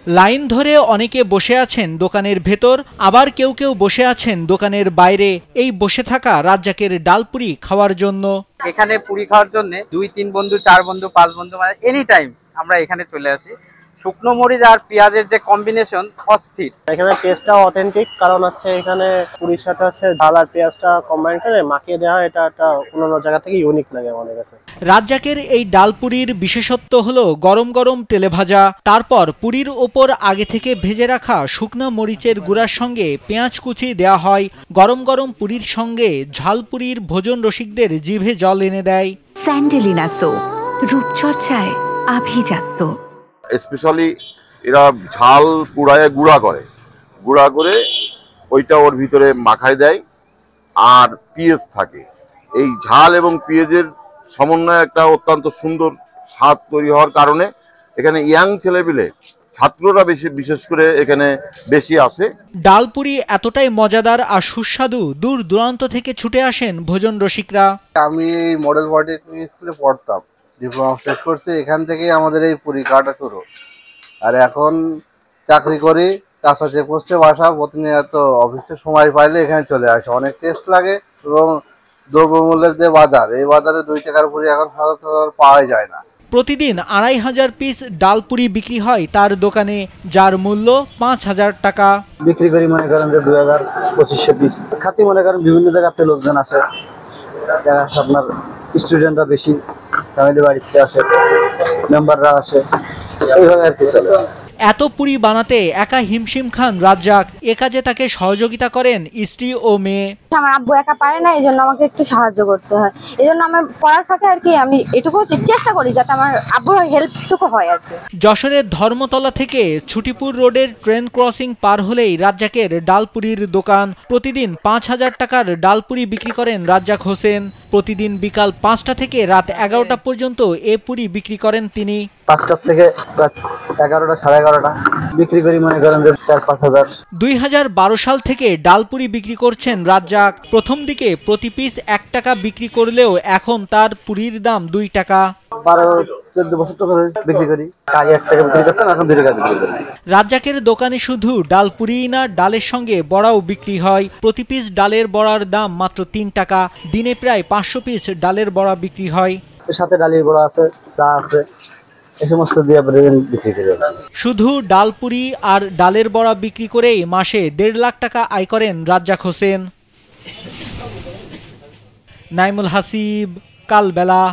Line ধরে অনেকে বসে আছেন দোকানের ভেতর, আবার কেউ কেউ বসে আছেন দোকানের বাইরে এই বসে থাকা রাজ্জাকের ডালপুরি খাওয়ার জন্য। এখানে পুরি খাওয়ার জন্য 2-3 বন্ধু 4 বন্ধু 5 বন্ধু মানে এনি টাইম আমরা এখানে চলে আসি। শুকনো মরিচ আর পেঁয়াজের যে কম্বিনেশন অস্থির। এখানে টেস্টটা অথেন্টিক, কারণ হচ্ছে এখানে পুরির সাথে হচ্ছে ডাল আর পেঁয়াজটা কম্বাইন করে মাখিয়ে দেওয়া হয়। এটা একটা অন্য জায়গা থেকে ইউনিক লাগে আমাদের কাছে। রাজ্জাকের এই ডালপুরির বিশেষত্ব হলো গরম গরম তেলে ভাজা, তারপর পুরির ওপর আগে থেকে ভেজে রাখা শুকনো মরিচের গুঁড়ার সঙ্গে পেঁয়াজ কুচি দেওয়া হয়। গরম গরম পুরির সঙ্গে ঝালপুরির ভোজন রসিকদের জিভে জল এনে দেয়। স্যান্ডেলিনা সো, রূপচর্চায় আভিজাত্য। স্পেশালি এরা ঝাল পুড়ায় গুঁড়া করে ওইটা ওর ভিতরে মাখায় দেয়, আর পেঁয়াজ থাকে। এই ঝাল এবং পেঁয়াজের সমন্বয়ে একটা অত্যন্ত সুন্দর স্বাদ তৈরি হওয়ার কারণে এখানে ইয়াং ছেলেপিলে ছাত্ররা বিশেষ করে এখানে বেশি আসে। ডালপুরি এতটাই মজাদার আর সুস্বাদু, দূর দূরান্ত থেকে ছুটে আসেন ভোজন রসিকরা। আমি মডেল পলিটেকনিক স্কুলে পড়তাম, ডিপ্লোমা শেষ করছি, এখান থেকেই আমাদের এই পুরি খাওয়াটা শুরু। আর এখন চাকরি করি, কাঁচা চেকপোস্টে বাসা, প্রতিনিয়ত অফিসে সময় পাইলে এখানে চলে আসে। অনেক টেস্ট লাগে এবং দ্রব্যমূল্যের যে বাজার, এই বাজারে 2 টাকার পুরি এখন সচরাচর পাওয়া যায় না। প্রতিদিন 2500 পিস ডালপুরি বিক্রি হয় তার দোকানে, যার মূল্য 5000 টাকা। বিক্রি করি মনে করেন যে 2000-2500 পিস। খাতি মনে করেন বিভিন্ন জায়গাতে লোকজন আসে, আপনার স্টুডেন্টরা বেশি, ফ্যামিলি বাড়িতে আসে, মেম্বাররা আসে, এইভাবে আর কি চলে। এত পুরি বানাতে একা হিমশিম খান রাজ্জাক, এ কাজে তাকে সহযোগিতা করেন স্ত্রী ও মেয়ে। আমার আব্বু একা পারে না, এই জন্য আমাকে একটু সাহায্য করতে হয়। এই জন্য আমার পড়ার ফাঁকে আর কি আমি এটুকু চেষ্টা করি যাতে আমার আব্বুর হেল্পটুকু হয় আর কি। যশোরের ধর্মতলা থেকে ছুটিপুর রোডের ট্রেন ক্রসিং পার হলেই রাজ্জাকের ডালপুরির দোকান। প্রতিদিন 5000 টাকার ডালপুরি বিক্রি করেন রাজ্জাক হোসেন। প্রতিদিন বিকাল 5টা থেকে রাত 11টা পর্যন্ত এ পুরি বিক্রি করেন তিনি। 5টা থেকে রাত 11টা, 11:30 বিক্রি করি মনে করেন যে 4-5 হাজার। 2012 সাল থেকে ডালপুরি বিক্রি করছেন রাজ্জাক। প্রথম দিকে প্রতি পিস 1 টাকা বিক্রি করলেও এখন তার পুরির দাম 2 টাকা। 12-14 বছর তো বিক্রি করি। আগে 1 টাকা বিক্রি করতাম, এখন 2 টাকা বিক্রি করি। রাজ্জাকের দোকানে শুধু ডালপুরি না, ডালের সঙ্গে বড়াও বিক্রি হয়। প্রতি পিস ডালের বড়ার দাম মাত্র 3 টাকা। দিনে প্রায় 500 পিস ডালের বড়া বিক্রি হয়। এর সাথে ডালের বড়া আছে, চা আছে, এই সমস্ত দিয়ে বিক্রি করি। শুধু ডালপুরি আর ডালের বড়া বিক্রি করেই মাসে 1.5 লাখ টাকা আয় করেন রাজ্জাক হোসেন। নাইমুল হাসিব, কালবেলা।